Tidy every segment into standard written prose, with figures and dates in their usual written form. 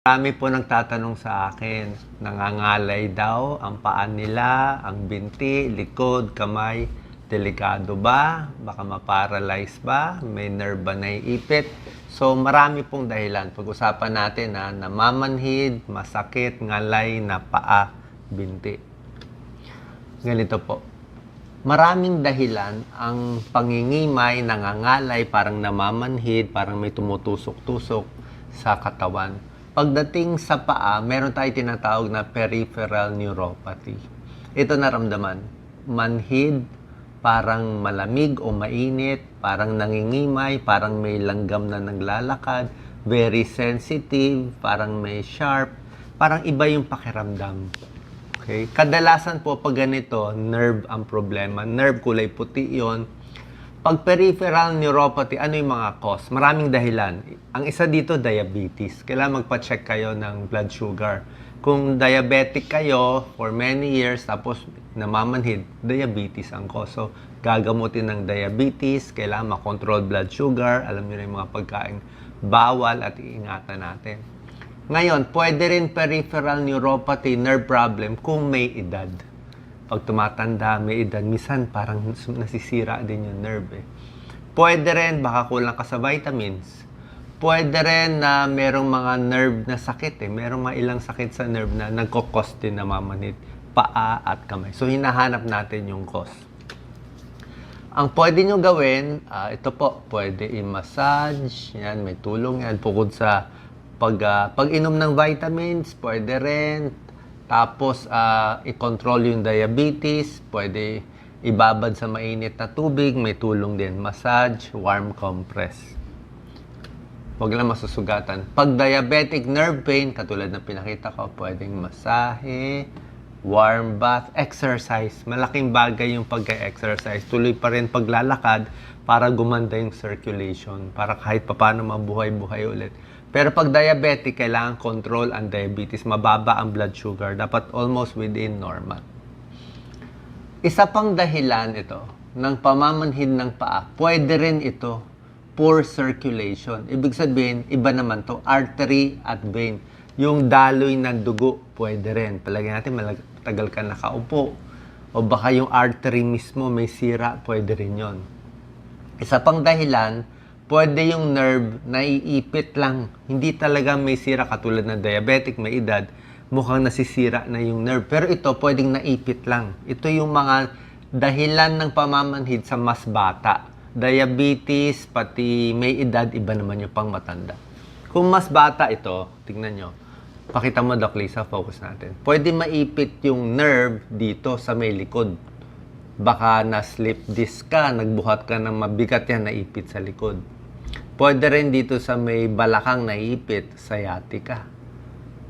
Marami po nagtatanong sa akin, nangangalay daw ang paa nila, ang binti, likod, kamay. Delikado ba? Baka ma-paralyze ba? May nerve ba naiipit? So marami pong dahilan. Pag-usapan natin na namamanhid, masakit, ngalay na paa, binti. Ganito po. Maraming dahilan ang pangingimay, nangangalay, parang namamanhid, parang may tumutusok-tusok sa katawan. Pagdating sa paa, meron tayo tinatawag na peripheral neuropathy. Ito naramdaman, manhid, parang malamig o mainit, parang nangingimay, parang may langgam na naglalakad, very sensitive, parang may sharp, parang iba yung pakiramdam. Okay? Kadalasan po pag ganito, nerve ang problema. Nerve, kulay puti yon. Pag peripheral neuropathy, ano yung mga cause? Maraming dahilan. Ang isa dito, diabetes. Kailangan magpa-check kayo ng blood sugar. Kung diabetic kayo for many years, tapos namamanhid, diabetes ang cause. So, gagamutin ng diabetes, kailangan makontrol blood sugar, alam niyo na yung mga pagkain bawal at iingatan natin. Ngayon, pwede rin peripheral neuropathy, nerve problem, kung may edad. Pag tumatanda, may edad, minsan parang nasisira din yung nerve. Pwede rin, baka kulang ka sa vitamins. Pwede rin na merong mga nerve na sakit. Merong mga ilang sakit sa nerve na nagkukos din na mamanhid, paa at kamay. So, hinahanap natin yung cause. Ang pwede nyo gawin, ito po, pwede i-massage. Yan, may tulong yan. Bukod sa pag-inom ng vitamins, pwede rin. Tapos, i-control yung diabetes. Pwede ibabad sa mainit na tubig. May tulong din. Massage, warm compress. Huwag lang masusugatan. Pag diabetic nerve pain, katulad ng pinakita ko, pwedeng masahe, warm bath, exercise. Malaking bagay yung pagka-exercise. Tuloy pa rin paglalakad para gumanda yung circulation. Para kahit paano mabuhay-buhay ulit. Pero pag diabetic, kailangan control ang diabetes. Mababa ang blood sugar. Dapat almost within normal. Isa pang dahilan ito, ng pamamanhid ng paa, pwede rin ito, poor circulation. Ibig sabihin, iba naman to, artery at vein. Yung daloy ng dugo, pwede rin. Palagay natin, matagal ka nakaupo. O baka yung artery mismo may sira, pwede rin yon. Isa pang dahilan, pwede yung nerve naiipit lang. Hindi talaga may sira katulad ng diabetic, may edad. Mukhang nasisira na yung nerve. Pero ito, pwedeng naipit lang. Ito yung mga dahilan ng pamamanhid sa mas bata. Diabetes, pati may edad, iba naman yung pang matanda. Kung mas bata ito, tingnan nyo. Pakita mo, Doc Lisa, focus natin. Pwede maipit yung nerve dito sa may likod. Baka na-slip disc ka, nagbuhat ka ng mabigat yan, naipit sa likod. Pwede rin dito sa may balakang naipit, sciatica.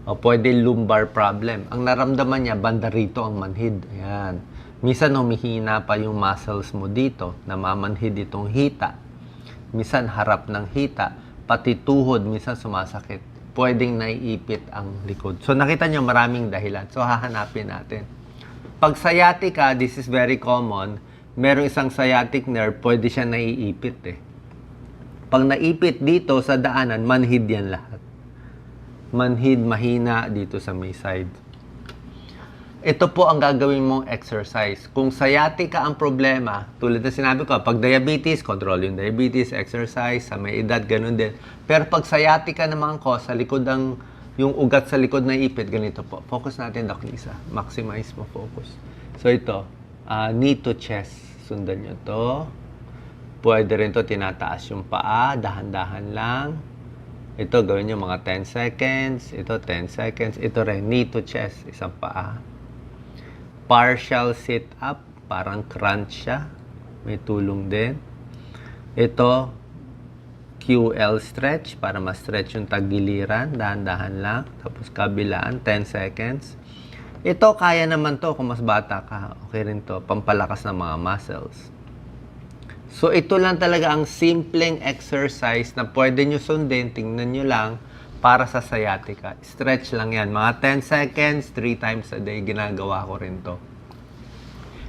O pwede lumbar problem. Ang naramdaman niya, banda rito ang manhid. Ayan. Minsan humihina pa yung muscles mo dito, namamanhid itong hita. Minsan harap ng hita, pati tuhod, minsan sumasakit. Pwedeng naiipit ang likod. So nakita niyo maraming dahilan. So hahanapin natin. Pag sciatica, this is very common. Merong isang sciatic nerve, pwede siya naiipit Pag naipit dito sa daanan, manhid yan lahat. Manhid, mahina dito sa may side. Ito po ang gagawin mong exercise. Kung sciatica ang problema, tulad na sinabi ko, pag diabetes, control yung diabetes, exercise, sa may edad, ganun din. Pero pag sciatica naman ko, sa likod yung ugat sa likod na ipit, ganito po. Focus natin, Doc Lisa. Maximize mo focus. So ito, knee to chest. Sundan nyo to. Pwede rin to tinataas yung paa, dahan-dahan lang. Ito, gawin nyo mga 10 seconds. Ito, 10 seconds. Ito rin, knee to chest, isang paa. Partial sit-up, parang crunch siya. May tulong din. Ito, QL stretch, para ma-stretch yung tagiliran. Dahan-dahan lang. Tapos kabilaan, 10 seconds. Ito, kaya naman to kung mas bata ka. Okay rin to, pampalakas ng mga muscles. So, ito lang talaga ang simpleng exercise na pwede nyo sundin, tingnan nyo lang, para sa sciatica. Stretch lang yan. Mga 10 seconds, 3 times a day, ginagawa ko rin to.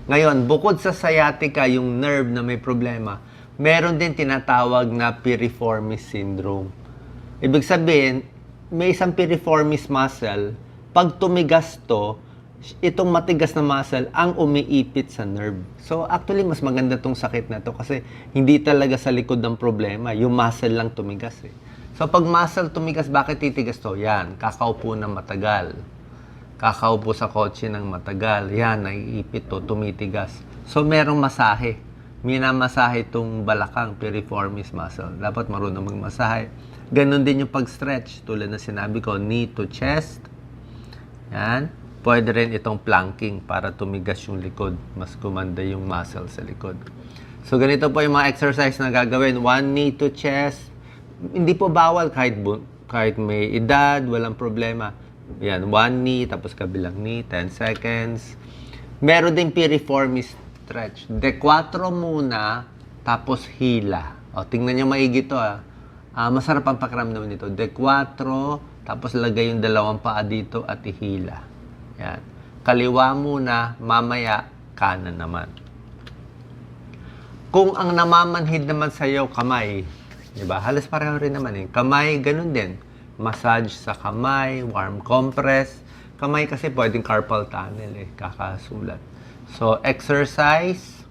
Ngayon, bukod sa sciatica, yung nerve na may problema, meron din tinatawag na piriformis syndrome. Ibig sabihin, may isang piriformis muscle, pag tumigas to, itong matigas na muscle ang umiipit sa nerve. So actually, mas maganda tong sakit na to kasi hindi talaga sa likod ng problema. Yung muscle lang tumigas eh. So pag muscle tumigas, bakit titigas to? Yan, kakaupo na matagal. Kakaupo sa kotse ng matagal. Yan, naiipit to, tumitigas. So merong masahe. Minamasahe itong balakang piriformis muscle. Dapat marunong magmasahe. Ganon din yung pag-stretch. Tulad na sinabi ko, knee to chest. Yan. Pwede rin itong planking para tumigas yung likod. Mas gumanda yung muscle sa likod. So, ganito po yung mga exercise na gagawin. One knee to chest. Hindi po bawal kahit may edad, walang problema. Yan, one knee, tapos kabilang knee, 10 seconds. Meron din piriformis stretch. De 4 muna, tapos hila. O, tingnan nyo maigi to masarap ang pakiramdam nito. De 4, tapos lagay yung dalawang paa dito at ihila. Yan. Kaliwa muna, mamaya, kanan naman. Kung ang namamanhid naman sa iyo, kamay, diba? Halos pareho rin naman eh. Kamay, ganun din. Massage sa kamay, warm compress. Kamay kasi pwedeng carpal tunnel eh, kakasulat. So, exercise,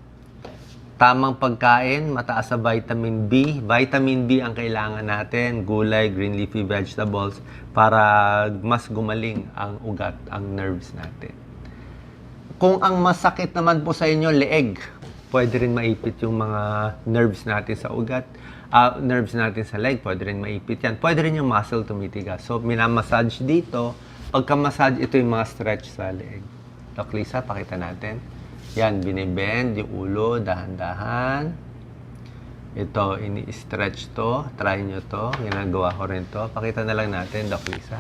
tamang pagkain, mataas sa vitamin B. Vitamin B ang kailangan natin, gulay, green leafy vegetables, para mas gumaling ang ugat, ang nerves natin. Kung ang masakit naman po sa inyo, leeg, pwede rin maipit yung mga nerves natin sa ugat. Nerves natin sa leg, pwede rin maipit yan. Pwede rin yung muscle tumitigas. So, minamassage dito. Pagka-massage, ito yung mga stretch sa leeg. Doc Lisa, pakita natin. Yan, binibend yung ulo, dahan-dahan. Ito, ini-stretch to. Try nyo to. Ginagawa ko rin to. Pakita na lang natin, Doc Lisa.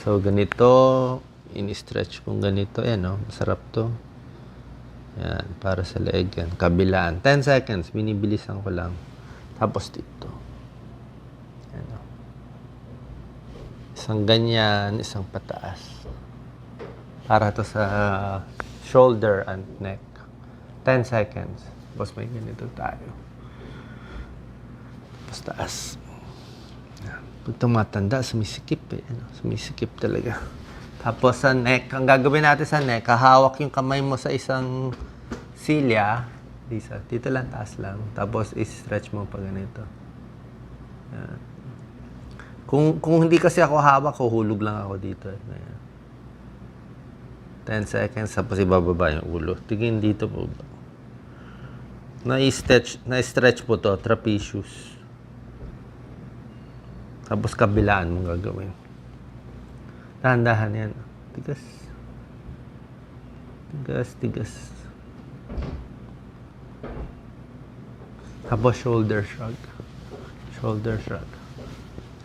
So, ganito. Ini-stretch kong ganito. Ayan, no? Masarap to. Yan, para sa leeg yan. Kabilaan. 10 seconds. Binibilisan ko lang. Tapos dito. Ayan, no? Isang ganyan, isang pataas. Para to sa shoulder and neck. 10 seconds. Tapos may ganito tayo. Tapos taas. Pag tumatanda, sumisikip eh. Ano? Sumisikip talaga. Tapos sa neck, ang gagawin natin sa neck, hahawak yung kamay mo sa isang silya. Dito lang, taas lang. Tapos i-stretch mo pa ganito. Yan. Kung hindi kasi ako hawak, huhulog lang ako dito. Ayan. 10 seconds, tapos ibababa yung ulo. Tingin dito po ba? Na-stretch po to, trapezius. Tapos kabilaan mong gagawin. Dahan-dahan yan. Tigas. Tigas, tigas. Tapos shoulder shrug. Shoulder shrug.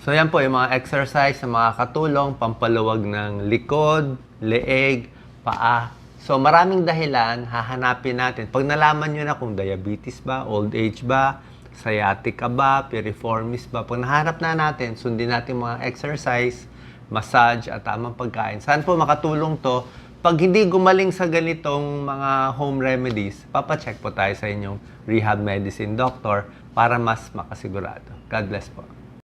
So yan po yung mga exercise na makakatulong, pampaluwag ng likod, leeg, paa. So maraming dahilan, hahanapin natin. Pag nalaman nyo na kung diabetes ba, old age ba, sciatica ba, piriformis ba, pag nahanap na natin, sundin natin mga exercise, massage at tamang pagkain. Saan po makatulong to? Pag hindi gumaling sa ganitong mga home remedies, papacheck po tayo sa inyong rehab medicine doctor para mas makasigurado. God bless po.